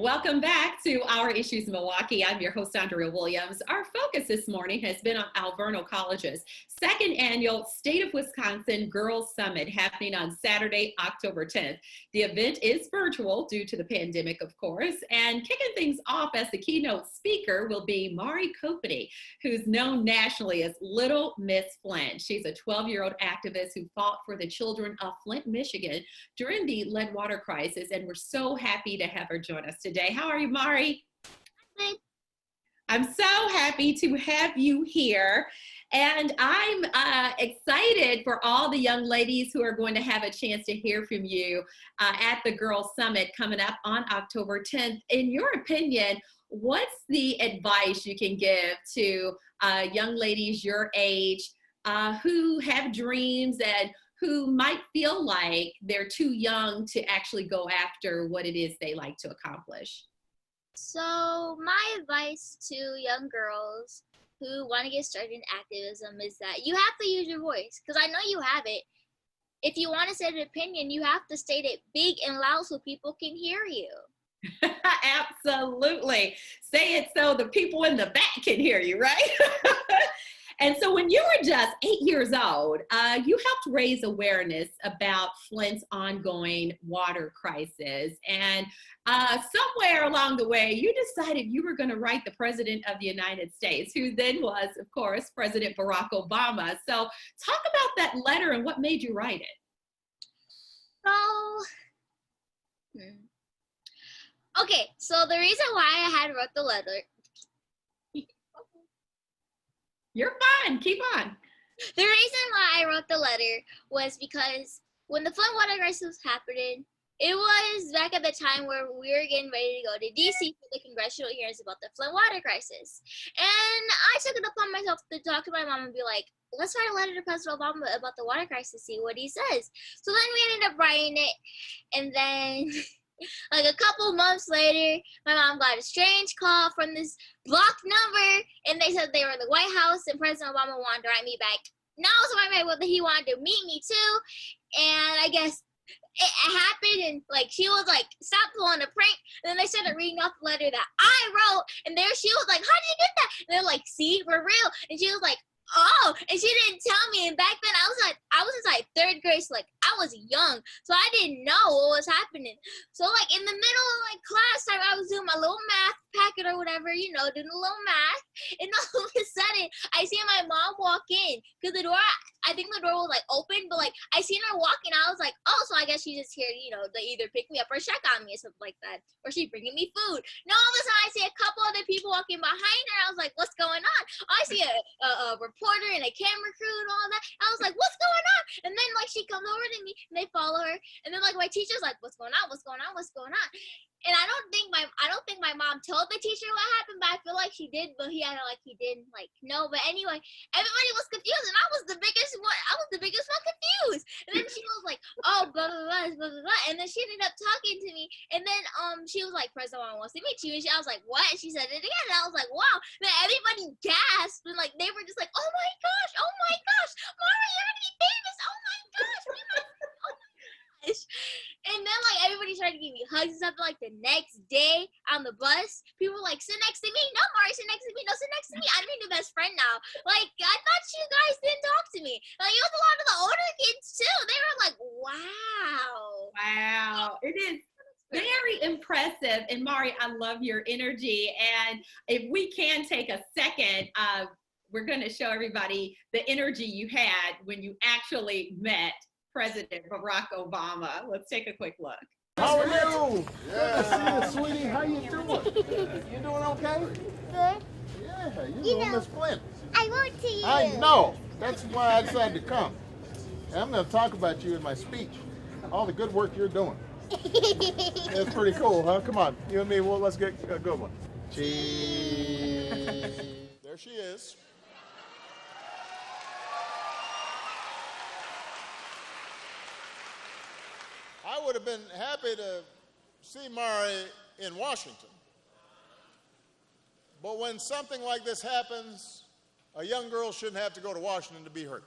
Welcome back to Our Issues Milwaukee. I'm your host, Andrea Williams. Our focus this morning has been on Alverno College's second annual State of Wisconsin Girls Summit happening on Saturday, October 10th. The event is virtual due to the pandemic, of course, and kicking things off as the keynote speaker will be Mari Copeny, who's known nationally as Little Miss Flint. She's a 12-year-old activist who fought for the children of Flint, Michigan during the lead water crisis, and we're so happy to have her join us today. How are you, Mari? Good. I'm so happy to have you here, and I'm excited for all the young ladies who are going to have a chance to hear from you at the Girls Summit coming up on October 10th. In your opinion, what's the advice you can give to young ladies your age who have dreams and who might feel like they're too young to actually go after what it is they like to accomplish? So my advice to young girls who want to get started in activism is that you have to use your voice, because I know you have it. If you want to say an opinion, you have to state it big and loud so people can hear you. Absolutely. Say it so the people in the back can hear you, right? And so when you were just 8 years old, you helped raise awareness about Flint's ongoing water crisis. And somewhere along the way, you decided you were going to write the President of the United States, who then was, of course, President Barack Obama. So talk about that letter and what made you write it. Okay, so the reason why I had wrote the letter. You're fine. Keep on. The reason why I wrote the letter was because when the Flint water crisis was happening, it was back at the time where we were getting ready to go to D.C. for the congressional hearings about the Flint water crisis. And I took it upon myself to talk to my mom and be like, let's write a letter to President Obama about the water crisis, see what he says. So then we ended up writing it, and then like a couple months later, my mom got a strange call from this blocked number, and they said they were in the White House, and President Obama wanted to write me back. Now, so I made whether he wanted to meet me too, and I guess it happened, and like she was like, "Stop pulling a prank." And then they started reading off the letter that I wrote, and there she was like, "How did you get that?" And they're like, "See, we're real." And she was like, "Oh," and she didn't tell me. And back then I was in like third grade, so like I was young, so I didn't know what was happening. So like in the middle of like class time, I was doing my little math packet or whatever, you know, doing a little math, and all of a sudden I see my mom walk in, because the door, I think the door was like open, but like I seen her walking. I was like, oh, so I guess she's just here, you know, to either pick me up or check on me or something like that, or she bringing me food. No, all of a sudden I see a couple other people walking behind her. I was like, what's going on? I see a reporter and a camera crew and all that. I was like, what's going on? And then like she comes over to me and they follow her, and then like my teacher's like, what's going on? What's going on? What's going on? And I don't think my mom told the teacher what happened, but I feel like she did, but he had like he didn't like know. But anyway, everybody was confused, and I was the biggest one. I was the biggest one confused. And then she was like, oh, blah blah blah blah blah blah. And then she ended up talking to me, and then she was like, President Obama wants to meet you. And I was like, what? And she said it again, and I was like, wow. And then everybody gasped, and like they were just like, oh my gosh, Mara, you're gonna be famous. Oh my gosh, oh my gosh. And then like everybody started giving me hugs and stuff. Like the next day on the bus, people were like, sit next to me. No, Mari, sit next to me. No, sit next to me. I'm your best friend now. Like I thought you guys didn't talk to me. Like it was a lot of the older kids too. They were like, wow, it is very impressive. And Mari, I love your energy. And if we can take a second, we're going to show everybody the energy you had when you actually met President Barack Obama. Let's take a quick look. How are you? Good to see you, sweetie. How you doing? You doing okay? Good. Yeah, you know Miss Flint. I wrote to you. I know. That's why I decided to come. And I'm going to talk about you in my speech. All the good work you're doing. It's pretty cool, huh? Come on, you and me. Well, let's get a good one. Cheese. There she is. I would have been happy to see Mari in Washington. But when something like this happens, a young girl shouldn't have to go to Washington to be hurt.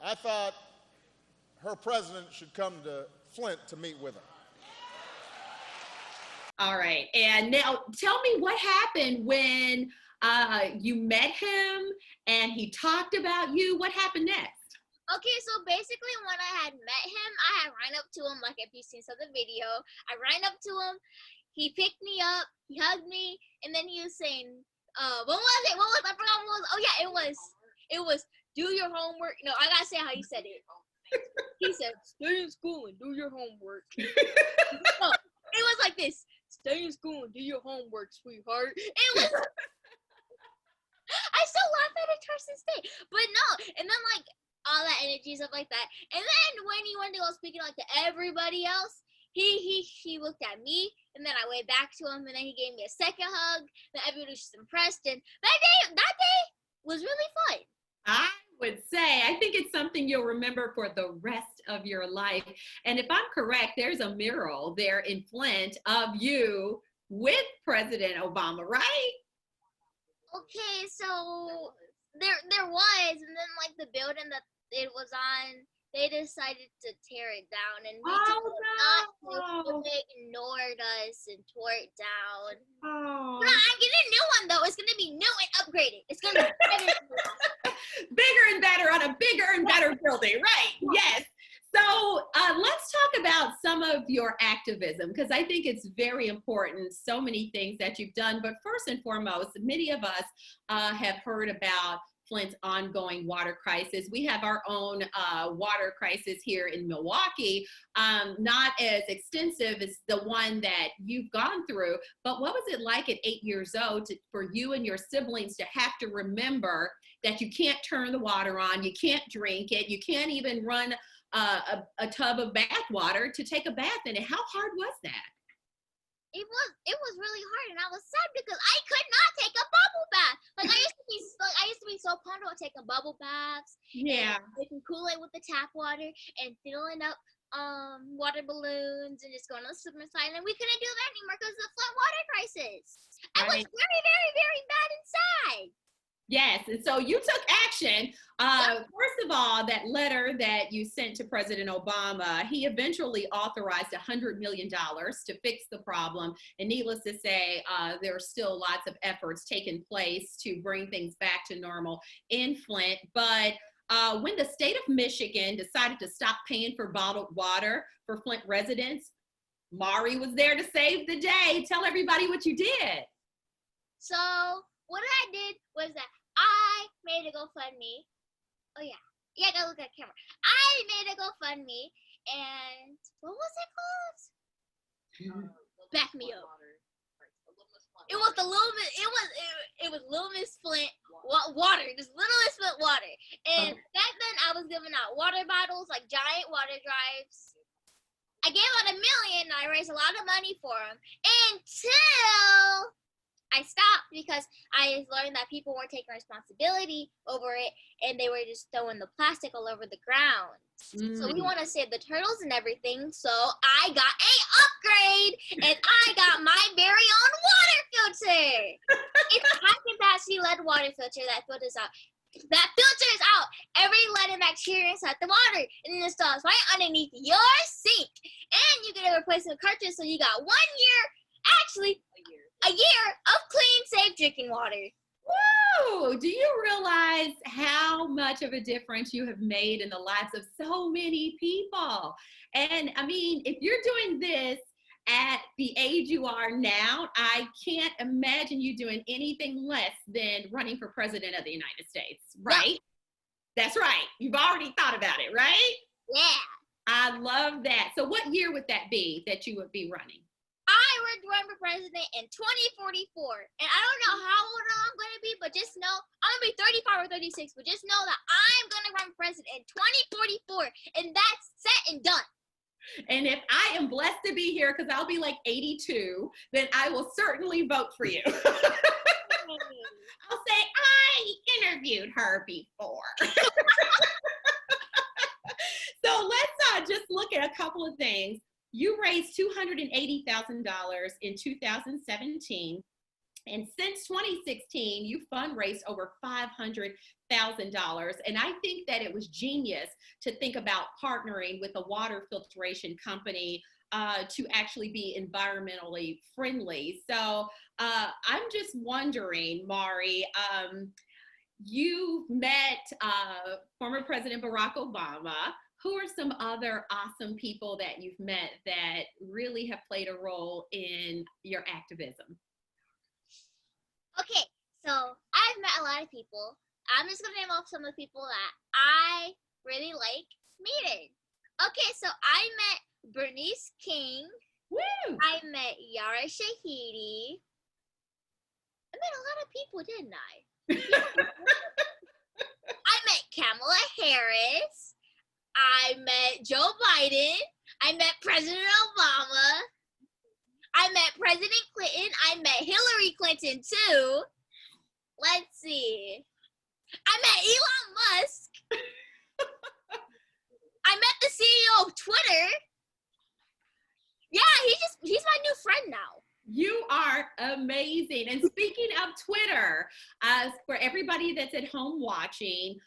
I thought her president should come to Flint to meet with her. All right. And now tell me what happened when you met him and he talked about you. What happened next? Okay, so basically when I had met him, I had ran up to him, like if you've seen some of the video. I ran up to him, he picked me up, he hugged me, and then he was saying, what was it? I forgot what it was. Oh yeah, it was do your homework. No, I gotta say how he said it. He said, stay in school and do your homework. No, it was like this. Stay in school and do your homework, sweetheart. It was I still laugh at it to this day. But no, and then like all that energy, stuff like that. And then when he went to go speaking like to everybody else, he looked at me, and then I waved back to him, and then he gave me a second hug. Then everybody was just impressed, and that day was really fun. I would say, I think it's something you'll remember for the rest of your life. And if I'm correct, there's a mural there in Flint of you with President Obama, right? Okay, so there was, and then like the building that it was on, they decided to tear it down, and we they ignored us and tore it down. Oh. But I'm getting a new one though. It's gonna be new and upgraded. It's gonna be better. Bigger and better on a bigger and better building, right? Yes. So let's talk about some of your activism, because I think it's very important, so many things that you've done. But first and foremost, many of us have heard about Flint's ongoing water crisis. We have our own water crisis here in Milwaukee, not as extensive as the one that you've gone through, but what was it like at 8 years old for you and your siblings to have to remember that you can't turn the water on, you can't drink it, you can't even run a tub of bath water to take a bath in it? How hard was that? It was really hard, and I was sad because I could not take a bubble bath. Like I used to be so pumped about taking bubble baths. Yeah. Making Kool-Aid with the tap water and filling up water balloons and just going on the swimmer side, and we couldn't do that anymore because of the flood water crisis. Right. I was very, very, very bad inside. Yes, and so you took action. First of all, that letter that you sent to President Obama, he eventually authorized $100 million to fix the problem. And needless to say, there are still lots of efforts taking place to bring things back to normal in Flint. But when the state of Michigan decided to stop paying for bottled water for Flint residents, Mari was there to save the day. Tell everybody what you did. So what I did was that I made a GoFundMe. Oh yeah, go look at the camera. I made a GoFundMe, and what was it called? Back me up. It was the Little Miss. It was Little Miss Flint water. Just Little Miss Flint water. And back then, I was giving out water bottles, like giant water drives. I gave out $1 million. I raised a lot of money for them until I stopped because I learned that people weren't taking responsibility over it, and they were just throwing the plastic all over the ground. So we want to save the turtles and everything. So I got a upgrade, and I got my very own water filter. It's a high capacity lead water filter that filters out every lead and bacteria inside the water, and it installs right underneath your sink. And you get a replacement cartridge, so you got 1 year, actually a year of clean, safe drinking water. Woo! Do you realize how much of a difference you have made in the lives of so many people? And I mean, if you're doing this at the age you are now, I can't imagine you doing anything less than running for president of the United States, right? Yep. That's right. You've already thought about it, right? Yeah. I love that. So what year would that be that you would be running? I would run for president in 2044. And I don't know how old I'm going to be, but just know I'm going to be 35 or 36. But just know that I'm going to run for president in 2044. And that's set and done. And if I am blessed to be here, because I'll be like 82, then I will certainly vote for you. I'll say, I interviewed her before. So let's just look at a couple of things. You raised $280,000 in 2017. And since 2016, you fundraised over $500,000. And I think that it was genius to think about partnering with a water filtration company to actually be environmentally friendly. So I'm just wondering, Mari, you met former President Barack Obama. Who are some other awesome people that you've met that really have played a role in your activism? Okay, so I've met a lot of people. I'm just gonna name off some of the people that I really like meeting. Okay, so I met Bernice King. Woo! I met Yara Shahidi. I met a lot of people, didn't I? I met Kamala Harris. I met Joe Biden. I met President Obama. I met President Clinton. I met Hillary Clinton too. Let's see. I met Elon Musk. I met the CEO of Twitter. Yeah, he's my new friend now. You are amazing. And speaking of Twitter, for everybody that's at home watching,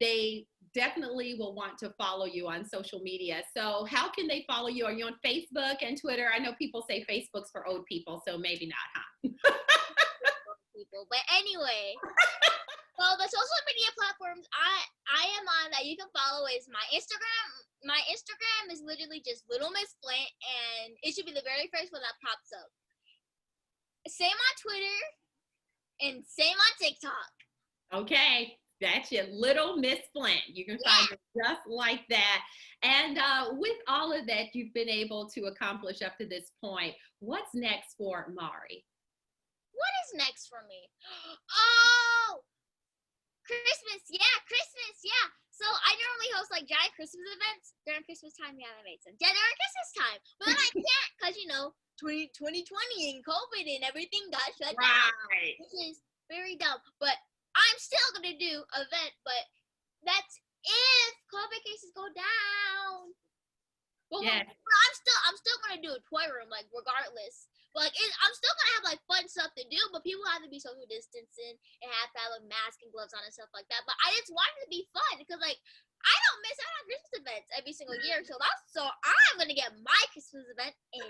they definitely will want to follow you on social media. So how can they follow you? Are you on Facebook and Twitter? I know people say Facebook's for old people, so maybe not, huh? People, but anyway. So the social media platforms I am on that you can follow is my Instagram. My Instagram is literally just Little Miss Flint, and it should be the very first one that pops up. Same on Twitter, and same on TikTok. Okay, that's it, Little Miss Flint. You can find it just like that. And with all of that you've been able to accomplish up to this point, what's next for Mari? What is next for me? Oh! Christmas, yeah. So I normally host like giant Christmas events during Christmas time. Yeah, that makes sense. Yeah, during Christmas time. But then I can't because, 2020 and COVID and everything got shut down. Which is very dumb. But I'm still going to do an event, but that's if COVID cases go down. Well, yes. I'm still going to do a toy room, like, regardless. But I'm still gonna have like fun stuff to do, but people have to be social distancing and have to have like masks and gloves on and stuff like that. But I just want it to be fun because like I don't miss out on Christmas events every single year, so I'm gonna get my Christmas event in.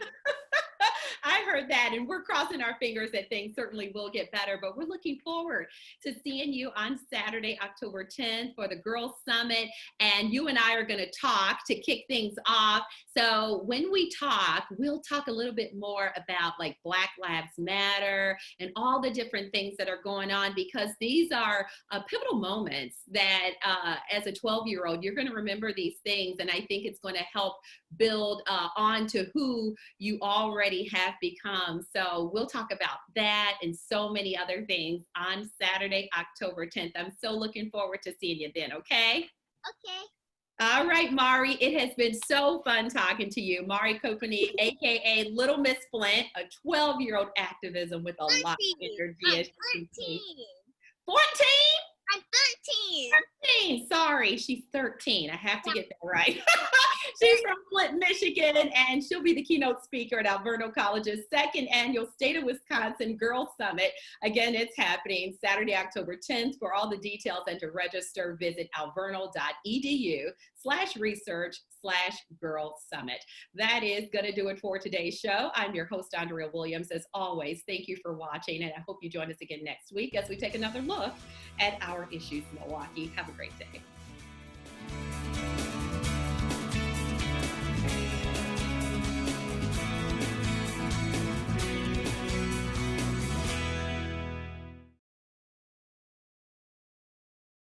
I heard that, and we're crossing our fingers that things certainly will get better, but we're looking forward to seeing you on Saturday, October 10th for the Girls Summit, and you and I are going to talk to kick things off. So when we talk, we'll talk a little bit more about like Black Lives Matter and all the different things that are going on, because these are pivotal moments that as a 12-year-old, you're going to remember these things, and I think it's going to help build on to who you already have become. So we'll talk about that and so many other things on Saturday, October 10th. I'm so looking forward to seeing you then, okay? Okay. All right, Mari, it has been so fun talking to you. Mari Copeny, aka Little Miss Flint, a 12-year-old activism with a lot of energy. 13. 14? I'm 13. Sorry, she's 13. I have to get that right. She's from Flint, Michigan, and she'll be the keynote speaker at Alverno College's second annual State of Wisconsin Girls Summit. Again, it's happening Saturday, October 10th. For all the details and to register, visit alverno.edu/research/Girls Summit. That is going to do it for today's show. I'm your host, Andrea Williams. As always, thank you for watching, and I hope you join us again next week as we take another look at our issues in Milwaukee. Have a great day.